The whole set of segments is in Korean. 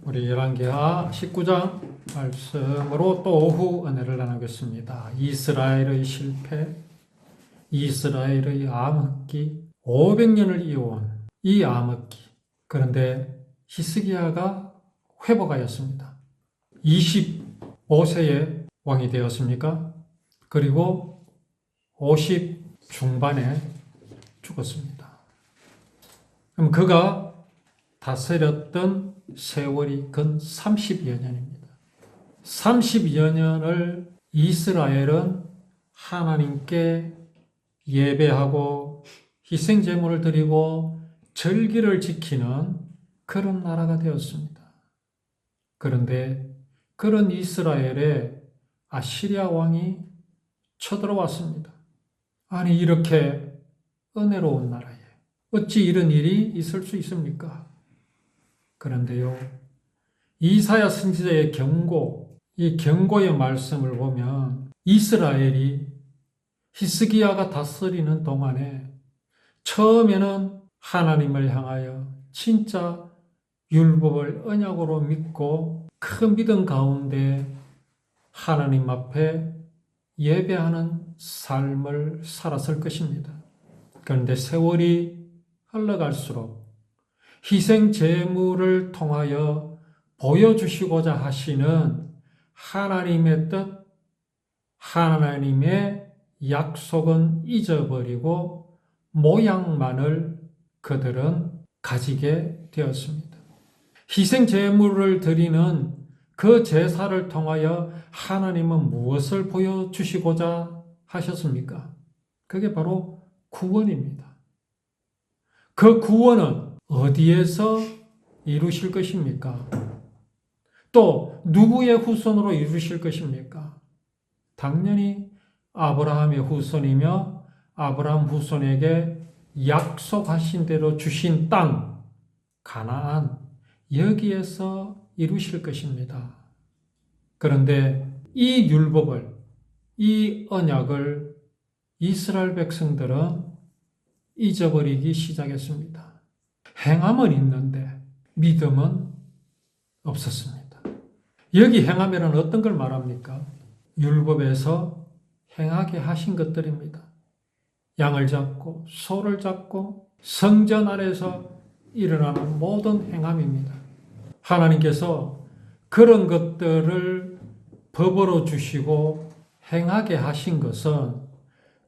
우리 열왕기하 19장 말씀으로 또 오후 은혜를 나누겠습니다. 이스라엘의 실패, 이스라엘의 암흑기, 500년을 이어온 이 암흑기. 그런데 히스기야가 회복하였습니다. 25세에 왕이 되었습니까? 그리고 50 중반에 죽었습니다. 그럼 그가 다스렸던 세월이 근 30여 년입니다. 30여 년을 이스라엘은 하나님께 예배하고 희생제물을 드리고 절기를 지키는 그런 나라가 되었습니다. 그런데 그런 이스라엘에 아시리아 왕이 쳐들어왔습니다. 아니, 이렇게 은혜로운 나라에 어찌 이런 일이 있을 수 있습니까? 그런데요, 이사야 선지자의 경고, 이 경고의 말씀을 보면 이스라엘이 히스기야가 다스리는 동안에 처음에는 하나님을 향하여 진짜 율법을 언약으로 믿고 큰 믿음 가운데 하나님 앞에 예배하는 삶을 살았을 것입니다. 그런데 세월이 흘러갈수록 희생 제물을 통하여 보여주시고자 하시는 하나님의 뜻, 하나님의 약속은 잊어버리고 모양만을 그들은 가지게 되었습니다. 희생 제물을 드리는 그 제사를 통하여 하나님은 무엇을 보여주시고자 하셨습니까? 그게 바로 구원입니다. 그 구원은 어디에서 이루실 것입니까? 또 누구의 후손으로 이루실 것입니까? 당연히 아브라함의 후손이며 아브라함 후손에게 약속하신 대로 주신 땅, 가나안, 여기에서 이루실 것입니다. 그런데 이 율법을, 이 언약을 이스라엘 백성들은 잊어버리기 시작했습니다. 행함은 있는데 믿음은 없었습니다. 여기 행함이란 어떤 걸 말합니까? 율법에서 행하게 하신 것들입니다. 양을 잡고 소를 잡고 성전 안에서 일어나는 모든 행함입니다. 하나님께서 그런 것들을 법으로 주시고 행하게 하신 것은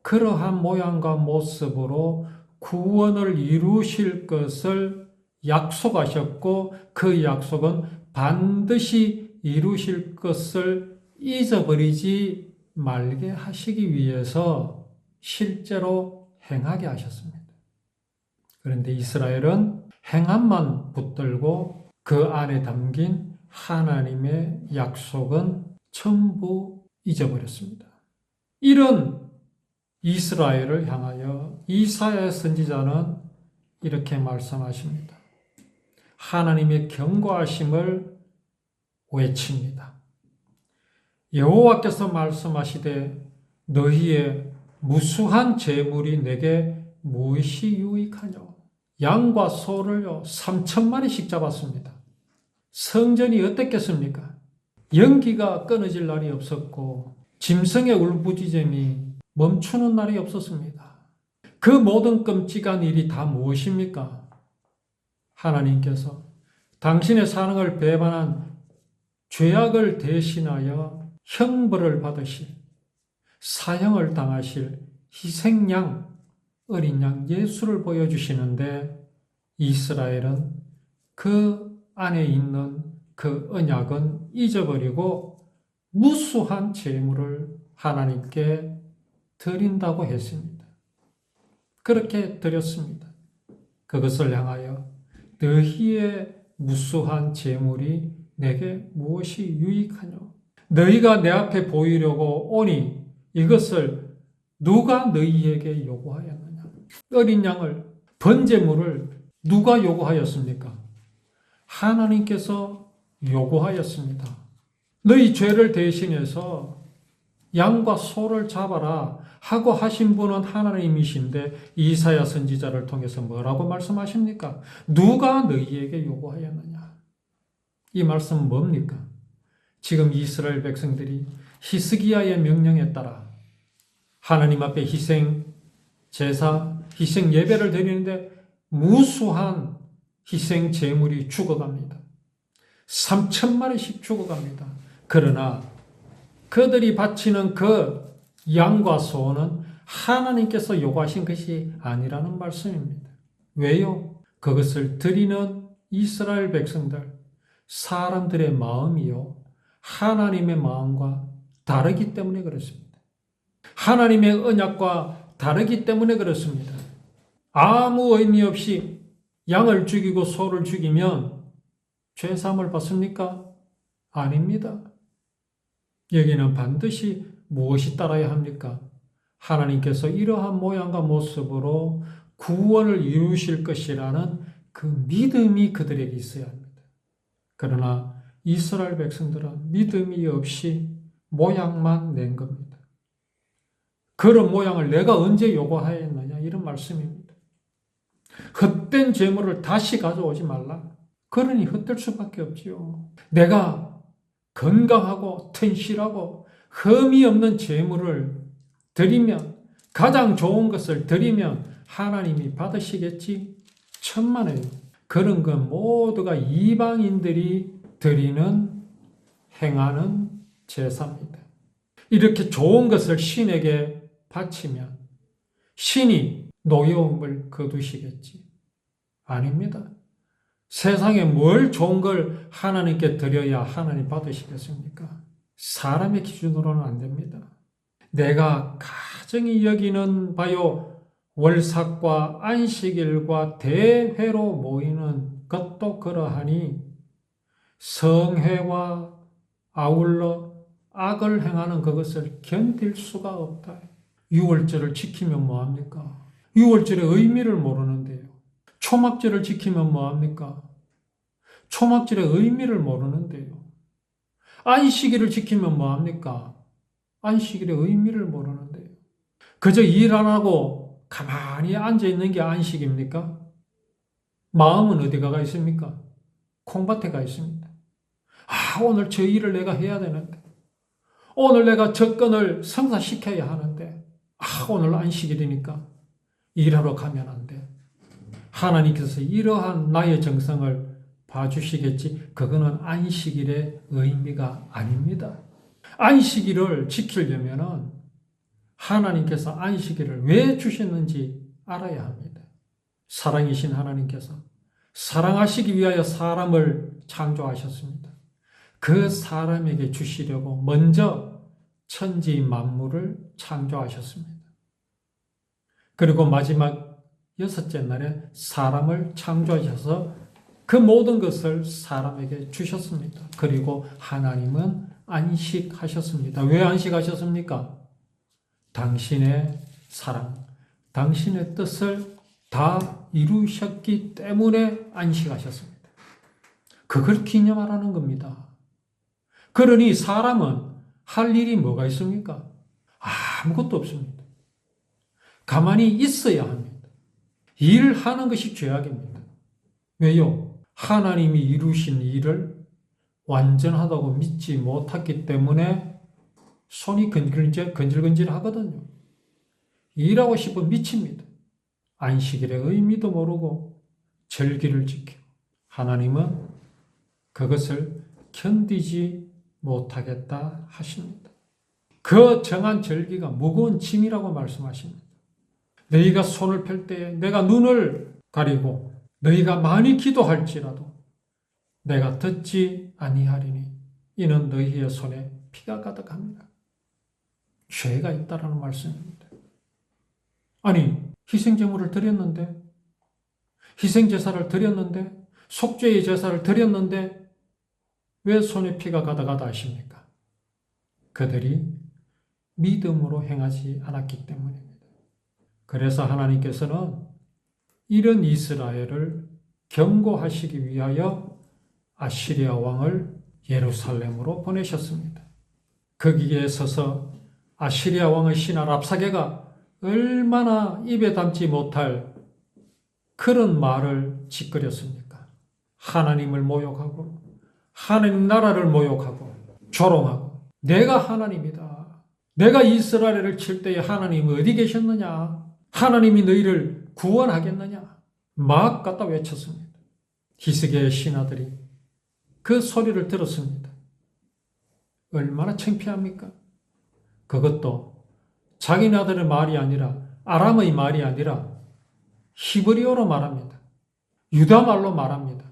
그러한 모양과 모습으로 구원을 이루실 것을 약속하셨고 그 약속은 반드시 이루실 것을 잊어버리지 말게 하시기 위해서 실제로 행하게 하셨습니다. 그런데 이스라엘은 행함만 붙들고 그 안에 담긴 하나님의 약속은 전부 잊어버렸습니다. 이런 이스라엘을 향하여 이사야 선지자는 이렇게 말씀하십니다. 하나님의 경고하심을 외칩니다. 여호와께서 말씀하시되 너희의 무수한 재물이 내게 무엇이 유익하냐? 양과 소를요 3,000마리씩 잡았습니다. 성전이 어땠겠습니까? 연기가 끊어질 날이 없었고 짐승의 울부짖음이 멈추는 날이 없었습니다. 그 모든 끔찍한 일이 다 무엇입니까? 하나님께서 당신의 사랑을 배반한 죄악을 대신하여 형벌을 받으실, 사형을 당하실 희생양, 어린 양 예수를 보여주시는데 이스라엘은 그 안에 있는 그 언약은 잊어버리고 무수한 재물을 하나님께 드린다고 했습니다. 그렇게 드렸습니다. 그것을 향하여 너희의 무수한 재물이 내게 무엇이 유익하냐? 너희가 내 앞에 보이려고 오니 이것을 누가 너희에게 요구하였느냐? 어린 양을, 번제물을 누가 요구하였습니까? 하나님께서 요구하였습니다. 너희 죄를 대신해서 양과 소를 잡아라 하고 하신 분은 하나님이신데 이사야 선지자를 통해서 뭐라고 말씀하십니까? 누가 너희에게 요구하였느냐? 이 말씀은 뭡니까? 지금 이스라엘 백성들이 히스기야의 명령에 따라 하나님 앞에 희생 제사, 희생 예배를 드리는데 무수한 희생 제물이 죽어갑니다. 3,000마리씩 죽어갑니다. 그러나 그들이 바치는 그 양과 소는 하나님께서 요구하신 것이 아니라는 말씀입니다. 왜요? 그것을 드리는 이스라엘 백성들, 사람들의 마음이요, 하나님의 마음과 다르기 때문에 그렇습니다. 하나님의 언약과 다르기 때문에 그렇습니다. 아무 의미 없이 양을 죽이고 소를 죽이면 죄사함을 받습니까? 아닙니다. 여기는 반드시 무엇이 따라야 합니까? 하나님께서 이러한 모양과 모습으로 구원을 이루실 것이라는 그 믿음이 그들에게 있어야 합니다. 그러나 이스라엘 백성들은 믿음이 없이 모양만 낸 겁니다. 그런 모양을 내가 언제 요구하였느냐 이런 말씀입니다. 헛된 재물을 다시 가져오지 말라. 그러니 헛될 수밖에 없지요. 내가 건강하고 튼실하고 흠이 없는 재물을 드리면, 가장 좋은 것을 드리면 하나님이 받으시겠지? 천만에요. 그런 건 모두가 이방인들이 드리는 행하는 제사입니다. 이렇게 좋은 것을 신에게 바치면 신이 노여움을 거두시겠지? 아닙니다. 세상에 뭘 좋은 걸 하나님께 드려야 하나님 받으시겠습니까? 사람의 기준으로는 안 됩니다. 내가 가정이 여기는 바요 월삭과 안식일과 대회로 모이는 것도 그러하니 성회와 아울러 악을 행하는 그것을 견딜 수가 없다. 유월절을 지키면 뭐합니까? 유월절의 의미를 모르는데요. 초막절을 지키면 뭐합니까? 초막절의 의미를 모르는데요. 안식일을 지키면 뭐합니까? 안식일의 의미를 모르는데요. 그저 일 안 하고 가만히 앉아있는 게 안식입니까? 마음은 어디가 가 있습니까? 콩밭에 가 있습니다. 오늘 저 일을 내가 해야 되는데, 오늘 내가 저 건을 성사시켜야 하는데, 오늘 안식일이니까 일하러 가면 안 돼. 하나님께서 이러한 나의 정성을 봐주시겠지. 그거는 안식일의 의미가 아닙니다. 안식일을 지키려면 하나님께서 안식일을 왜 주셨는지 알아야 합니다. 사랑이신 하나님께서 사랑하시기 위하여 사람을 창조하셨습니다. 그 사람에게 주시려고 먼저 천지 만물을 창조하셨습니다. 그리고 마지막 여섯째 날에 사람을 창조하셔서 그 모든 것을 사람에게 주셨습니다. 그리고 하나님은 안식하셨습니다. 왜 안식하셨습니까? 당신의 사랑, 당신의 뜻을 다 이루셨기 때문에 안식하셨습니다. 그걸 기념하라는 겁니다. 그러니 사람은 할 일이 뭐가 있습니까? 아무것도 없습니다. 가만히 있어야 합니다. 일하는 것이 죄악입니다. 왜요? 하나님이 이루신 일을 완전하다고 믿지 못했기 때문에 손이 건질건질 하거든요. 일하고 싶으면 미칩니다. 안식일의 의미도 모르고 절기를 지키고 하나님은 그것을 견디지 못하겠다 하십니다. 그 정한 절기가 무거운 짐이라고 말씀하십니다. 너희가 손을 펼 때에 내가 눈을 가리고 너희가 많이 기도할지라도 내가 듣지 아니하리니 이는 너희의 손에 피가 가득합니다. 죄가 있다라는 말씀입니다. 아니, 희생제물을 드렸는데, 희생제사를 드렸는데, 속죄의 제사를 드렸는데 왜 손에 피가 가득하다 하십니까? 그들이 믿음으로 행하지 않았기 때문입니다. 그래서 하나님께서는 이런 이스라엘을 경고하시기 위하여 아시리아 왕을 예루살렘으로 보내셨습니다. 거기에 서서 아시리아 왕의 신하 랍사게가 얼마나 입에 담지 못할 그런 말을 짓거렸습니까? 하나님을 모욕하고 하나님 나라를 모욕하고 조롱하고 내가 하나님이다. 내가 이스라엘을 칠 때에 하나님이 어디 계셨느냐? 하나님이 너희를 구원하겠느냐? 막 갖다 외쳤습니다. 히스기야의 신하들이 그 소리를 들었습니다. 얼마나 창피합니까? 그것도 자기네들의 말이 아니라 아람의 말이 아니라 히브리어로 말합니다. 유다 말로 말합니다.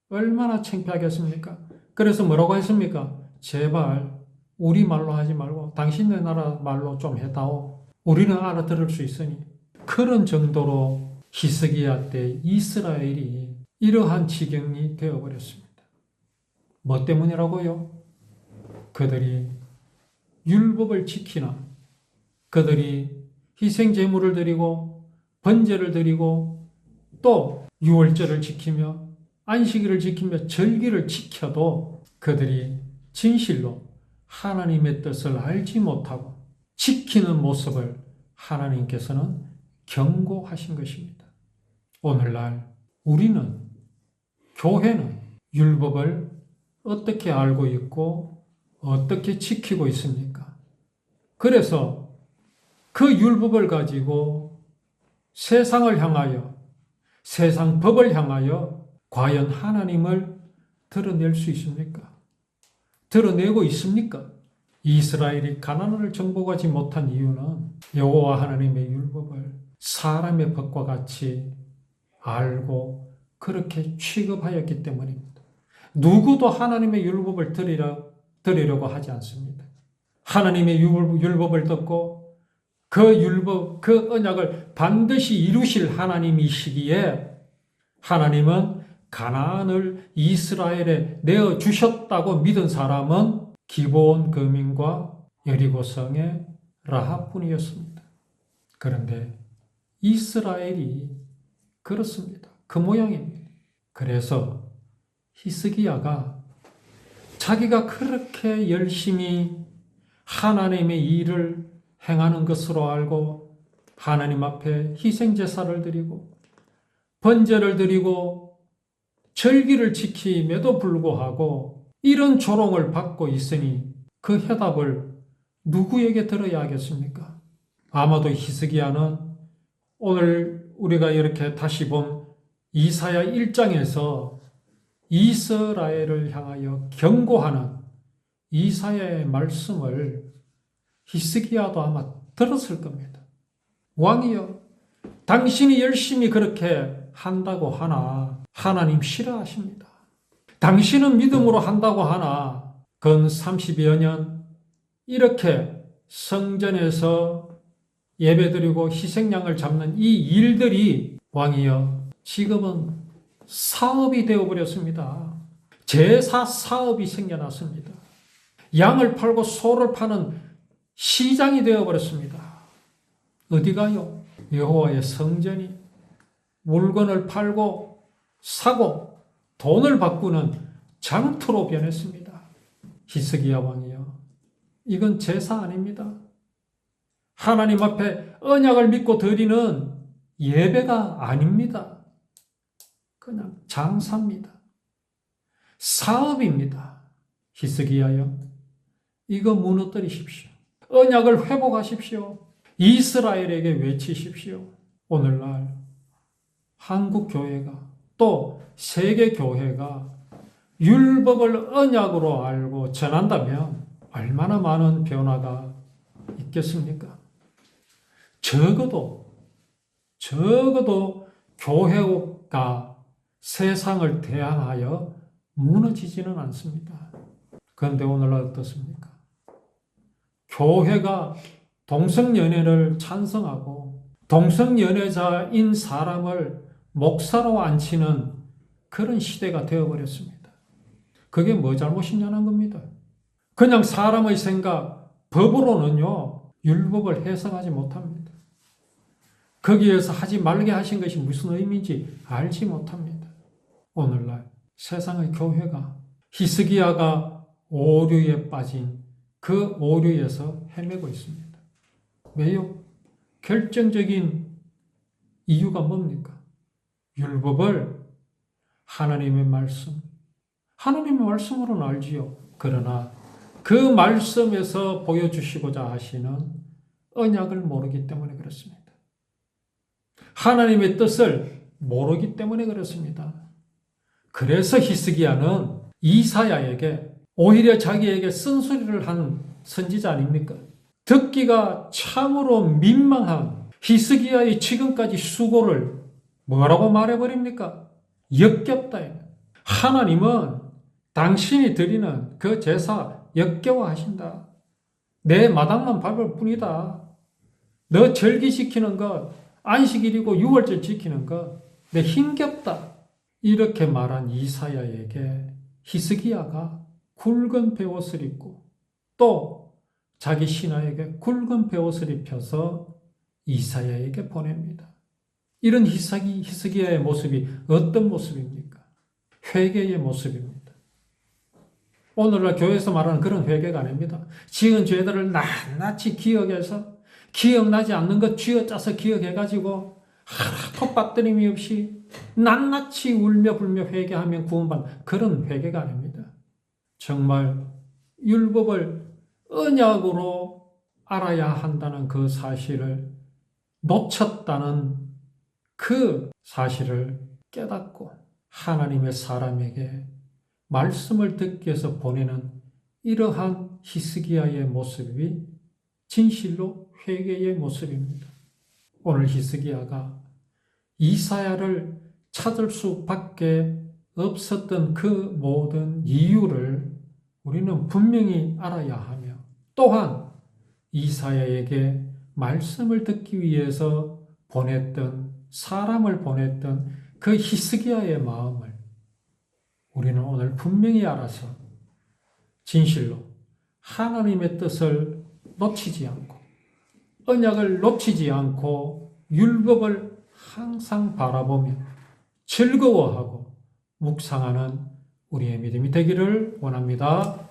얼마나 창피하겠습니까? 그래서 뭐라고 했습니까? 제발 우리 말로 하지 말고 당신네 나라 말로 좀 해다오. 우리는 알아들을 수 있으니. 그런 정도로 히스기야 때 이스라엘이 이러한 지경이 되어버렸습니다. 뭐 때문이라고요? 그들이 율법을 지키나 그들이 희생제물을 드리고 번제를 드리고 또 유월절을 지키며 안식일을 지키며 절기를 지켜도 그들이 진실로 하나님의 뜻을 알지 못하고 지키는 모습을 하나님께서는 경고하신 것입니다. 오늘날 우리는, 교회는 율법을 어떻게 알고 있고 어떻게 지키고 있습니까? 그래서 그 율법을 가지고 세상을 향하여, 세상 법을 향하여 과연 하나님을 드러낼 수 있습니까? 드러내고 있습니까? 이스라엘이 가나안을 정복하지 못한 이유는 여호와 하나님의 율법을 사람의 법과 같이 알고 그렇게 취급하였기 때문입니다. 누구도 하나님의 율법을 드리려고 하지 않습니다. 하나님의 율법을 듣고 그 율법, 그 언약을 반드시 이루실 하나님이시기에 하나님은 가나안을 이스라엘에 내어주셨다고 믿은 사람은 기브온 거민과 여리고성의 라합뿐이었습니다. 그런데 이스라엘이 그렇습니다. 그 모양입니다. 그래서 히스기야가 자기가 그렇게 열심히 하나님의 일을 행하는 것으로 알고 하나님 앞에 희생제사를 드리고 번제를 드리고 절기를 지킴에도 불구하고 이런 조롱을 받고 있으니 그 해답을 누구에게 들어야 하겠습니까? 아마도 히스기야는 오늘 우리가 이렇게 다시 본 이사야 1장에서 이스라엘을 향하여 경고하는 이사야의 말씀을 히스기야도 아마 들었을 겁니다. 왕이여, 당신이 열심히 그렇게 한다고 하나 하나님 싫어하십니다. 당신은 믿음으로 한다고 하나 근 30여 년 이렇게 성전에서 예배드리고 희생양을 잡는 이 일들이 왕이여 지금은 사업이 되어버렸습니다. 제사 사업이 생겨났습니다. 양을 팔고 소를 파는 시장이 되어버렸습니다. 어디가요? 여호와의 성전이 물건을 팔고 사고 돈을 바꾸는 장터로 변했습니다. 히스기야 왕이요, 이건 제사 아닙니다. 하나님 앞에 언약을 믿고 드리는 예배가 아닙니다. 그냥 장사입니다. 사업입니다. 히스기야요, 이거 무너뜨리십시오. 언약을 회복하십시오. 이스라엘에게 외치십시오. 오늘날 한국 교회가 또 세계 교회가 율법을 언약으로 알고 전한다면 얼마나 많은 변화가 있겠습니까? 적어도 교회가 세상을 대항하여 무너지지는 않습니다. 그런데 오늘날 어떻습니까? 교회가 동성연애를 찬성하고 동성연애자인 사람을 목사로 앉히는 그런 시대가 되어버렸습니다. 그게 뭐 잘못이냐는 겁니다. 그냥 사람의 생각, 법으로는요, 율법을 해석하지 못합니다. 거기에서 하지 말게 하신 것이 무슨 의미인지 알지 못합니다. 오늘날 세상의 교회가 히스기야가 오류에 빠진 그 오류에서 헤매고 있습니다. 왜요? 결정적인 이유가 뭡니까? 율법을, 하나님의 말씀, 하나님의 말씀으로는 알지요. 그러나 그 말씀에서 보여주시고자 하시는 언약을 모르기 때문에 그렇습니다. 하나님의 뜻을 모르기 때문에 그렇습니다. 그래서 히스기야는 이사야에게 오히려 자기에게 쓴소리를 하는 선지자 아닙니까? 듣기가 참으로 민망한 히스기야의 지금까지 수고를 뭐라고 말해버립니까? 역겹다. 하나님은 당신이 드리는 그 제사 역겨워하신다. 내 마당만 밟을 뿐이다. 너 절기 지키는 것, 안식일이고 유월절 지키는 것, 내 힘겹다. 이렇게 말한 이사야에게 히스기야가 굵은 베옷을 입고 또 자기 신하에게 굵은 베옷을 입혀서 이사야에게 보냅니다. 이런 히스기야의 모습이 어떤 모습입니까? 회개의 모습입니다. 오늘날 교회에서 말하는 그런 회개가 아닙니다. 지은 죄들을 낱낱이 기억해서 기억나지 않는 것 쥐어짜서 기억해가지고 하나도 빠뜨림이 없이 낱낱이 울며 불며 회개하면 구원받는 그런 회개가 아닙니다. 정말 율법을 언약으로 알아야 한다는 그 사실을 놓쳤다는 그 사실을 깨닫고 하나님의 사람에게 말씀을 듣기 위해서 보내는 이러한 히스기야의 모습이 진실로 회개의 모습입니다. 오늘 히스기야가 이사야를 찾을 수밖에 없었던 그 모든 이유를 우리는 분명히 알아야 하며 또한 이사야에게 말씀을 듣기 위해서 사람을 보냈던 그 히스기야의 마음을 우리는 오늘 분명히 알아서 진실로 하나님의 뜻을 놓치지 않고 언약을 놓치지 않고 율법을 항상 바라보며 즐거워하고 묵상하는 우리의 믿음이 되기를 원합니다.